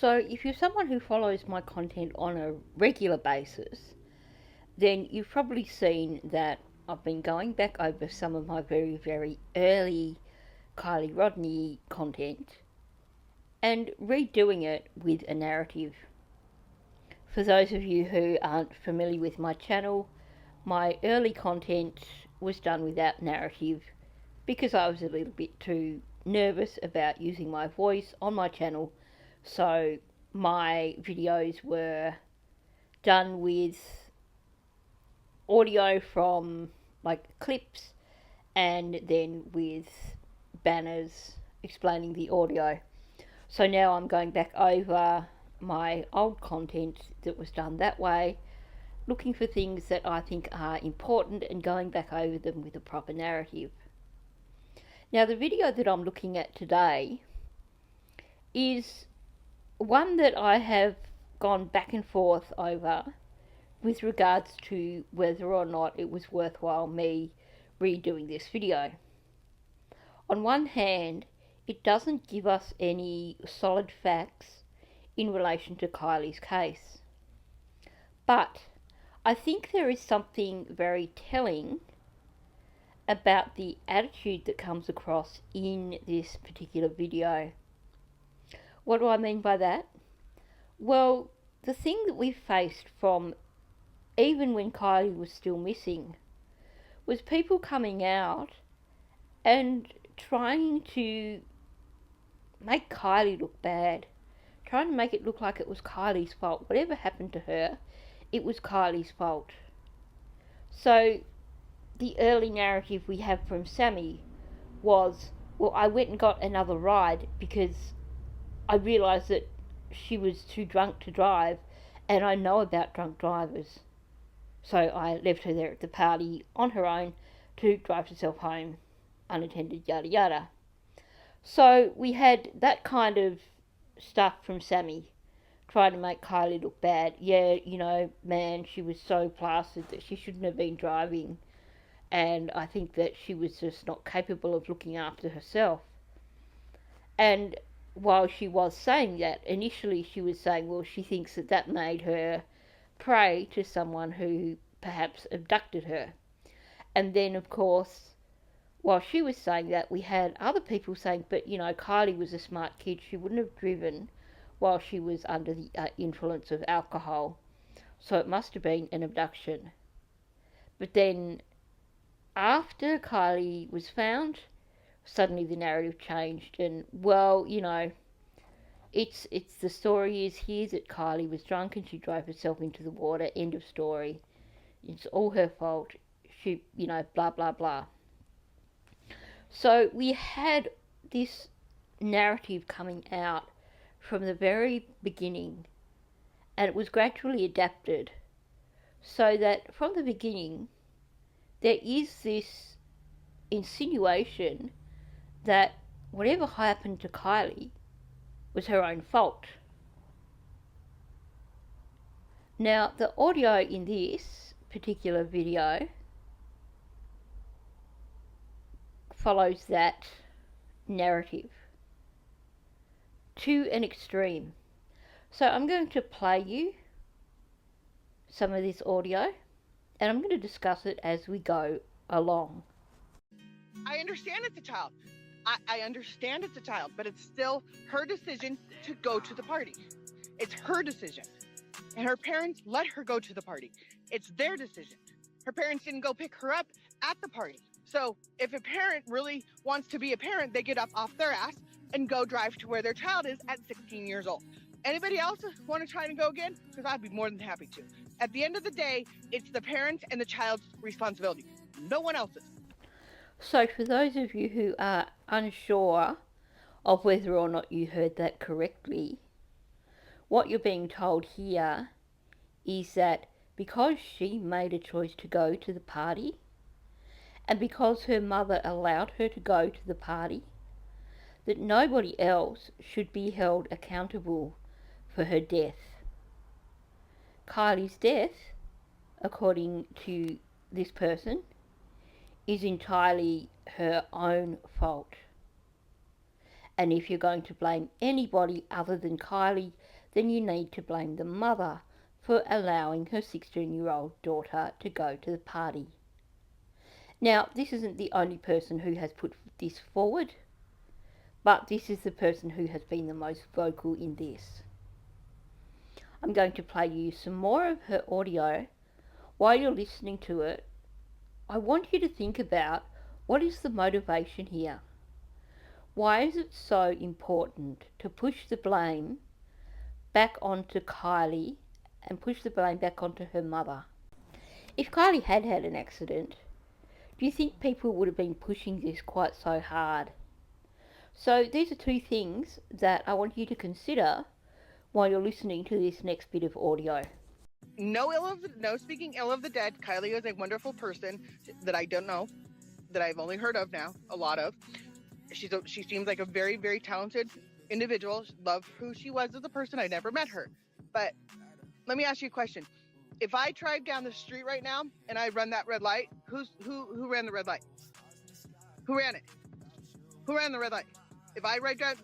So if you're someone who follows my content on a regular basis, then you've probably seen that I've been going back over some of my very, very early Kiely Rodni content and redoing it with a narrative. For those of you who aren't familiar with my channel, my early content was done without narrative because I was a little bit too nervous about using my voice on my channel, so my videos were done with audio from like clips and then with banners explaining the audio. So now I'm going back over my old content that was done that way, looking for things that I think are important and going back over them with a proper narrative. Now the video that I'm looking at today is one that I have gone back and forth over with regards to whether or not it was worthwhile me redoing this video. On one hand, it doesn't give us any solid facts in relation to Kiely's case. But I think there is something very telling about the attitude that comes across in this particular video. What do I mean by that? Well, the thing that we faced from even when Kiely was still missing was people coming out and trying to make Kiely look bad, trying to make it look like it was Kiely's fault. Whatever happened to her, it was Kiely's fault. So the early narrative we have from Sammy was, well, I went and got another ride because I realised that she was too drunk to drive, and I know about drunk drivers. So I left her there at the party on her own to drive herself home, unattended, yada yada. So we had that kind of stuff from Sammy, trying to make Kiely look bad. Yeah, you know, man, she was so plastered that she shouldn't have been driving, and I think that she was just not capable of looking after herself. And while she was saying that, initially she was saying, well, she thinks that that made her prey to someone who perhaps abducted her. And then, of course, while she was saying that, we had other people saying, but, you know, Kiely was a smart kid. She wouldn't have driven while she was under the influence of alcohol. So it must have been an abduction. But then, after Kiely was found, suddenly the narrative changed. And, well, you know, it's the story is here that Kiely was drunk and she drove herself into the water. End of story. It's all her fault. She, you know, blah, blah, blah. So we had this narrative coming out from the very beginning, and it was gradually adapted so that from the beginning there is this insinuation that whatever happened to Kiely was her own fault. Now, the audio in this particular video follows that narrative to an extreme. So I'm going to play you some of this audio, and I'm going to discuss it as we go along. I understand it's a child. I understand it's a child, but it's still her decision to go to the party. It's her decision. And her parents let her go to the party. It's their decision. Her parents didn't go pick her up at the party. So if a parent really wants to be a parent, they get up off their ass and go drive to where their child is at 16 years old. Anybody else want to try to go again? Because I'd be more than happy to. At the end of the day, it's the parents and the child's responsibility. No one else's. So for those of you who are unsure of whether or not you heard that correctly, what you're being told here is that because she made a choice to go to the party, and because her mother allowed her to go to the party, that nobody else should be held accountable for her death. Kiely's death, according to this person, is entirely her own fault. And if you're going to blame anybody other than Kiely, then you need to blame the mother for allowing her 16-year-old daughter to go to the party. Now, this isn't the only person who has put this forward, but this is the person who has been the most vocal in this. I'm going to play you some more of her audio. While you're listening to it, I want you to think about, what is the motivation here? Why is it so important to push the blame back onto Kiely and push the blame back onto her mother? If Kiely had had an accident, do you think people would have been pushing this quite so hard? So these are two things that I want you to consider while you're listening to this next bit of audio. No speaking ill of the dead. Kiely is a wonderful person that I don't know, that I've only heard of now, a lot of. She seems like a very, very talented individual. Love who she was as a person. I never met her. But let me ask you a question. If I drive down the street right now and I run that red light, who ran the red light? Who ran it? Who ran the red light? If I ride down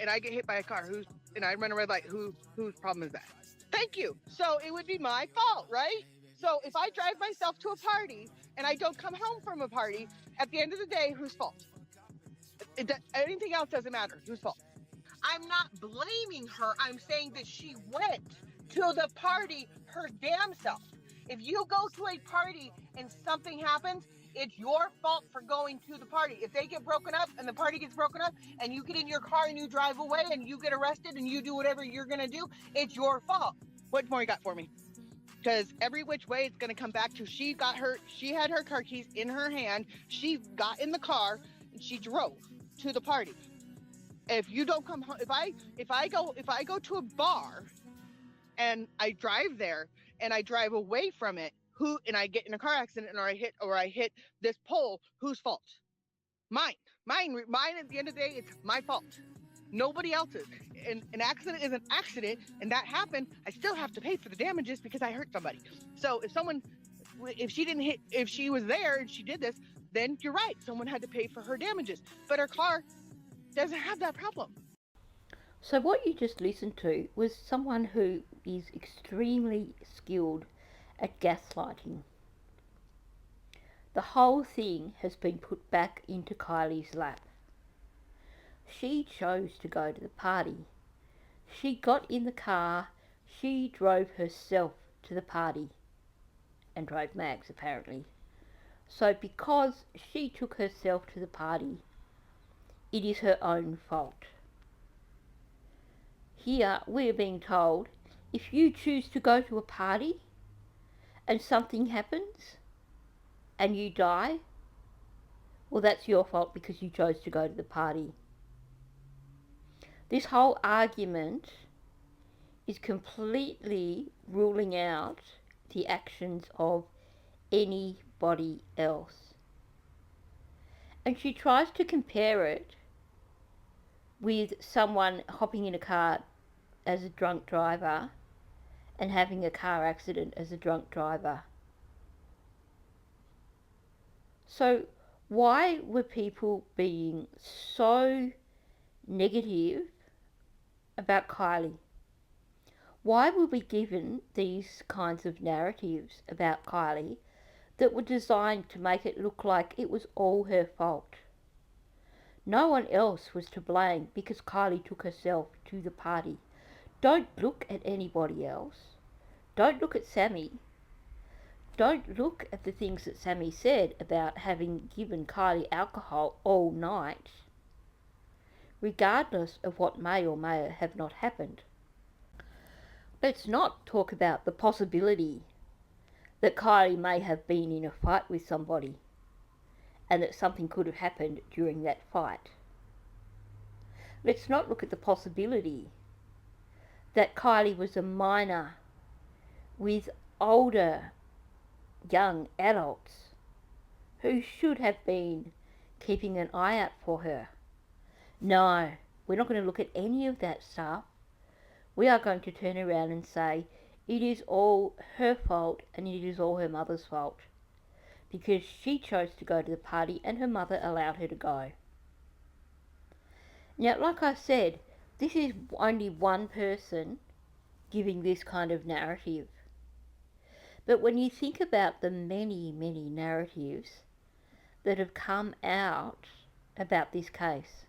and I get hit by a car, and I run a red light, whose problem is that? Thank you. So it would be my fault, right? So if I drive myself to a party and I don't come home from a party, at the end of the day, whose fault? Anything else doesn't matter. Whose fault? I'm not blaming her. I'm saying that she went to the party her damn self. If you go to a party and something happens, it's your fault for going to the party. If they get broken up and the party gets broken up and you get in your car and you drive away and you get arrested and you do whatever you're going to do, it's your fault. What more you got for me? Because every which way it's going to come back to she had her car keys in her hand. She got in the car and she drove to the party. If you don't come home, if I go to a bar and I drive there and I drive away from it, and I get in a car accident or I hit this pole, whose fault? Mine. At the end of the day, it's my fault. Nobody else's. And an accident is an accident, and that happened. I still have to pay for the damages because I hurt somebody. So if she was there and she did this, then you're right. Someone had to pay for her damages. But her car doesn't have that problem. So what you just listened to was someone who is extremely skilled at gaslighting. The whole thing has been put back into Kiely's lap. She chose to go to the party. She got in the car, she drove herself to the party, and drove Mags apparently. So because she took herself to the party, it is her own fault. Here we are being told, if you choose to go to a party and something happens and you die, well, that's your fault because you chose to go to the party. This whole argument is completely ruling out the actions of anybody else. And she tries to compare it with someone hopping in a car as a drunk driver and having a car accident as a drunk driver. So why were people being so negative about Kiely? Why were we given these kinds of narratives about Kiely that were designed to make it look like it was all her fault? No one else was to blame because Kiely took herself to the party. Don't look at anybody else. Don't look at Sammy. Don't look at the things that Sammy said about having given Kiely alcohol all night, regardless of what may or may have not happened. Let's not talk about the possibility that Kiely may have been in a fight with somebody and that something could have happened during that fight. Let's not look at the possibility that Kiely was a minor with older young adults who should have been keeping an eye out for her. No, we're not going to look at any of that stuff. We are going to turn around and say it is all her fault and it is all her mother's fault because she chose to go to the party and her mother allowed her to go. Now, like I said, this is only one person giving this kind of narrative. But when you think about the many, many narratives that have come out about this case,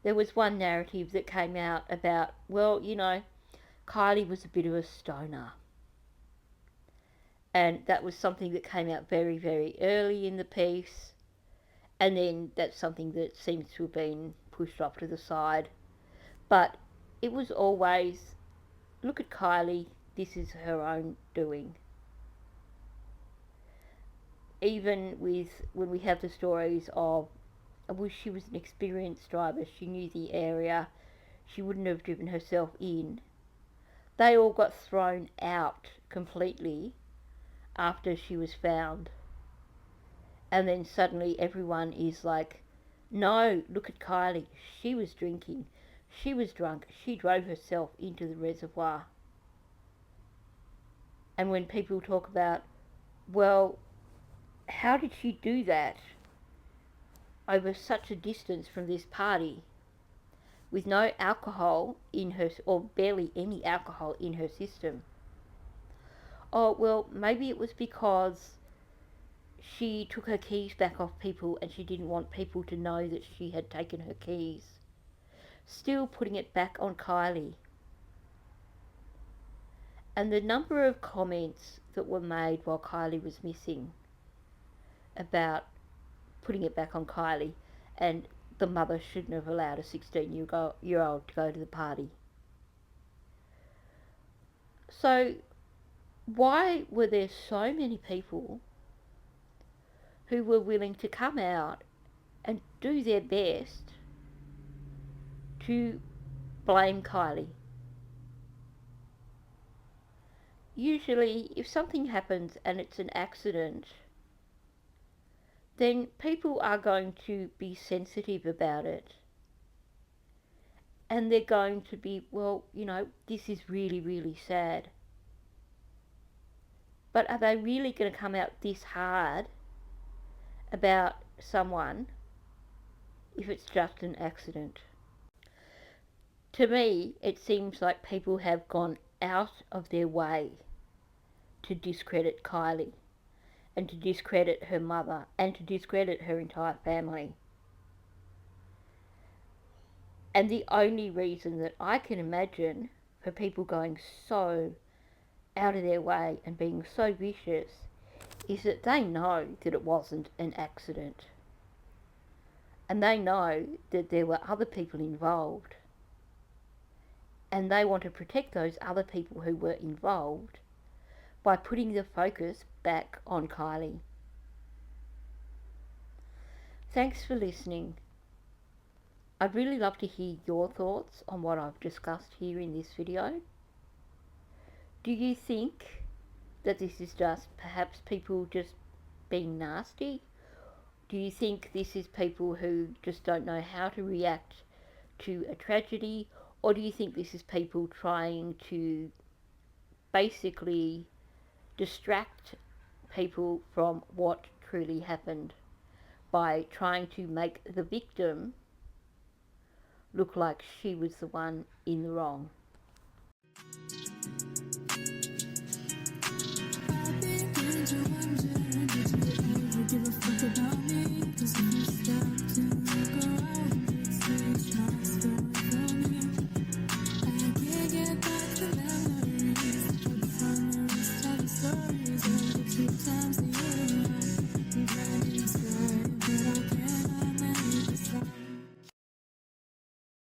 there was one narrative that came out about, well, Kiely was a bit of a stoner. And that was something that came out very, very early in the piece. And then that's something that seems to have been pushed off to the side. But it was always, look at Kiely, this is her own doing. Even with when we have the stories of, I wish she was an experienced driver, she knew the area, she wouldn't have driven herself in. They all got thrown out completely after she was found. And then suddenly everyone is like, no, look at Kiely, she was drinking, she was drunk, she drove herself into the reservoir. And when people talk about, well, how did she do that over such a distance from this party with no alcohol in her, or barely any alcohol in her system? Oh, well, maybe it was because she took her keys back off people and she didn't want people to know that she had taken her keys. Still putting it back on Kiely. And the number of comments that were made while Kiely was missing about putting it back on Kiely, and the mother shouldn't have allowed a 16-year-old to go to the party. So why were there so many people who were willing to come out and do their best to blame Kiely? Usually, if something happens and it's an accident, then people are going to be sensitive about it. And they're going to be, well, this is really, really sad. But are they really going to come out this hard about someone if it's just an accident? To me, it seems like people have gone out of their way to discredit Kiely and to discredit her mother and to discredit her entire family. And the only reason that I can imagine for people going so out of their way and being so vicious is that they know that it wasn't an accident. And they know that there were other people involved. And they want to protect those other people who were involved by putting the focus back on Kiely. Thanks for listening. I'd really love to hear your thoughts on what I've discussed here in this video. Do you think that this is just perhaps people just being nasty? Do you think this is people who just don't know how to react to a tragedy? Or do you think this is people trying to basically distract people from what truly happened by trying to make the victim look like she was the one in the wrong?